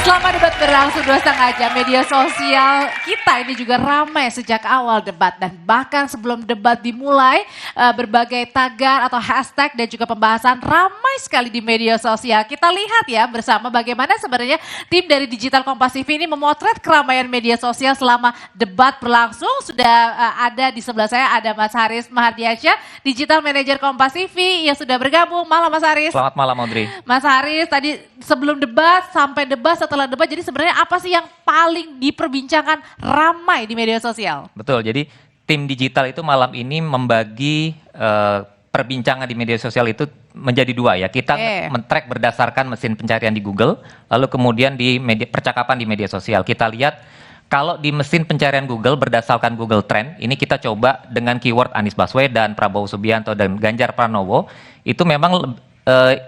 Selama debat berlangsung 2,5 jam, media sosial kita ini juga ramai sejak awal debat. Dan bahkan sebelum debat dimulai, berbagai tagar atau hashtag dan juga pembahasan ramai sekali di media sosial. Kita lihat ya bersama bagaimana sebenarnya tim dari Digital Kompas TV ini memotret keramaian media sosial selama debat berlangsung. Sudah ada di sebelah saya, ada Mas Haris Mahardiansyah, Digital Manager Kompas TV yang sudah bergabung. Malam Mas Haris. Selamat malam Audrey. Mas Haris, tadi sebelum debat sampai debat setelah debat, jadi sebenarnya apa sih yang paling diperbincangkan ramai di media sosial? Betul, jadi tim digital itu malam ini membagi perbincangan di media sosial itu menjadi dua ya. Kita men-track berdasarkan mesin pencarian di Google, lalu kemudian di percakapan di media sosial. Kita lihat kalau di mesin pencarian Google berdasarkan Google Trend, ini kita coba dengan keyword Anies Baswedan, Prabowo Subianto, dan Ganjar Pranowo, itu memang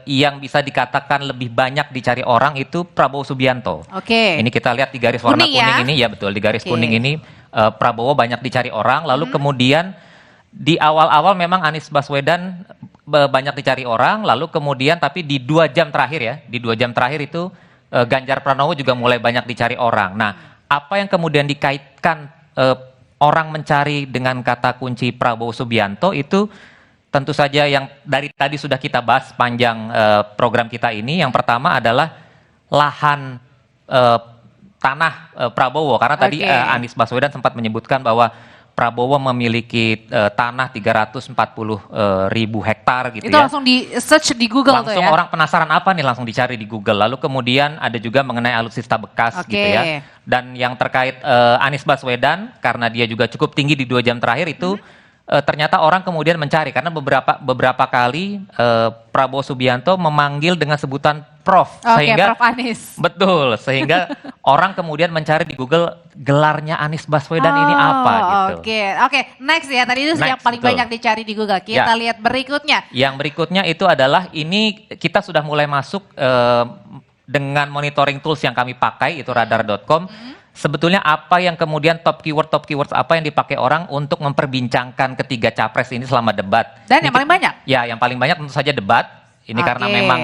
yang bisa dikatakan lebih banyak dicari orang itu Prabowo Subianto. Oke. Ini kita lihat di garis warna kuning ini, ya betul, di garis kuning ini Prabowo banyak dicari orang, lalu kemudian di awal-awal memang Anies Baswedan banyak dicari orang, lalu kemudian tapi di 2 jam terakhir ya, di 2 jam terakhir itu Ganjar Pranowo juga mulai banyak dicari orang. Nah, apa yang kemudian dikaitkan orang mencari dengan kata kunci Prabowo Subianto itu tentu saja yang dari tadi sudah kita bahas sepanjang program kita ini. Yang pertama adalah lahan tanah Prabowo, karena tadi Anies Baswedan sempat menyebutkan bahwa Prabowo memiliki tanah 340.000 hektar gitu. Itu ya. langsung di search di Google langsung tuh ya? Orang penasaran apa nih, langsung dicari di Google. Lalu kemudian ada juga mengenai alutsista bekas gitu ya. Dan yang terkait Anies Baswedan, karena dia juga cukup tinggi di 2 jam terakhir itu, ternyata orang kemudian mencari karena beberapa kali Prabowo Subianto memanggil dengan sebutan Prof, sehingga Prof Anies. Betul, sehingga orang kemudian mencari di Google gelarnya Anies Baswedan ini apa gitu. Oke, next ya, tadi itu yang paling banyak dicari di Google. Kita lihat berikutnya. Yang berikutnya itu adalah ini kita sudah mulai masuk dengan monitoring tools yang kami pakai, itu radar.com. Sebetulnya apa yang kemudian top keywords apa yang dipakai orang untuk memperbincangkan ketiga capres ini selama debat. Dan yang paling banyak? Ya, yang paling banyak tentu saja debat. Ini karena memang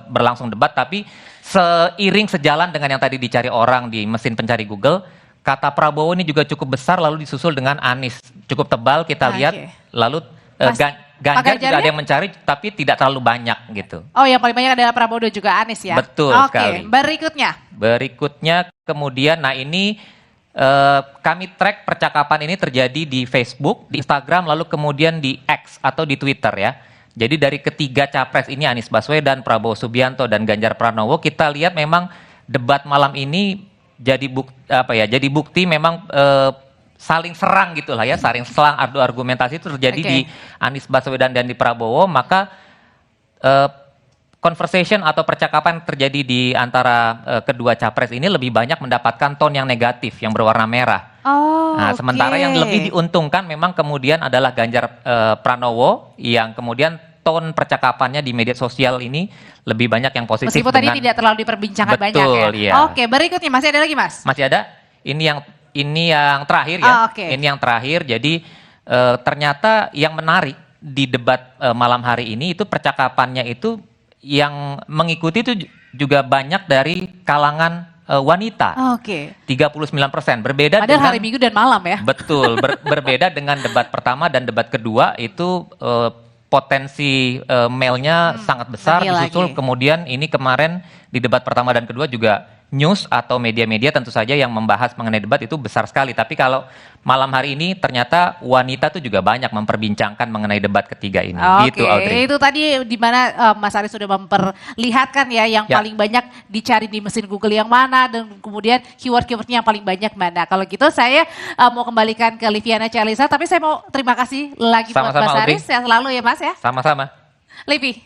berlangsung debat, tapi seiring sejalan dengan yang tadi dicari orang di mesin pencari Google, kata Prabowo ini juga cukup besar, lalu disusul dengan Anies. Cukup tebal kita lihat, lalu Ganjar juga ada yang mencari, tapi tidak terlalu banyak gitu. Oh, yang paling banyak adalah Prabowo dan juga Anies ya? Betul sekali. Berikutnya kemudian, nah ini kami track percakapan ini terjadi di Facebook, di Instagram, lalu kemudian di X atau di Twitter ya. Jadi dari ketiga capres ini, Anies Baswedan, Prabowo Subianto, dan Ganjar Pranowo, kita lihat memang debat malam ini jadi bukti memang saling serang gitu lah ya, saling selang adu argumentasi itu terjadi di Anies Baswedan dan di Prabowo. Maka conversation atau percakapan terjadi di antara kedua capres ini lebih banyak mendapatkan tone yang negatif, yang berwarna merah. Sementara yang lebih diuntungkan memang kemudian adalah Ganjar Pranowo, yang kemudian tone percakapannya di media sosial ini lebih banyak yang positif. Meskipun tadi tidak terlalu diperbincangkan banyak ya. Iya. Oke, berikutnya masih ada lagi Mas? Masih ada. Ini yang terakhir ya. Ini yang terakhir. Jadi ternyata yang menarik di debat malam hari ini itu percakapannya itu yang mengikuti itu juga banyak dari kalangan wanita. 39%. Berbeda padahal hari Minggu dan malam ya. Betul, berbeda dengan debat pertama dan debat kedua itu potensi male-nya sangat besar, disusul kemudian ini kemarin di debat pertama dan kedua juga news atau media-media tentu saja yang membahas mengenai debat itu besar sekali. Tapi kalau malam hari ini ternyata wanita tuh juga banyak memperbincangkan mengenai debat ketiga ini. Gitu, Audrey. Itu tadi di mana Mas Haris sudah memperlihatkan ya yang paling banyak dicari di mesin Google yang mana, dan kemudian keyword-keywordnya yang paling banyak mana. Kalau gitu saya mau kembalikan ke Liviana Charlisa, tapi saya mau terima kasih lagi buat Mas Haris. Sehat selalu ya Mas ya. Sama-sama. Livi.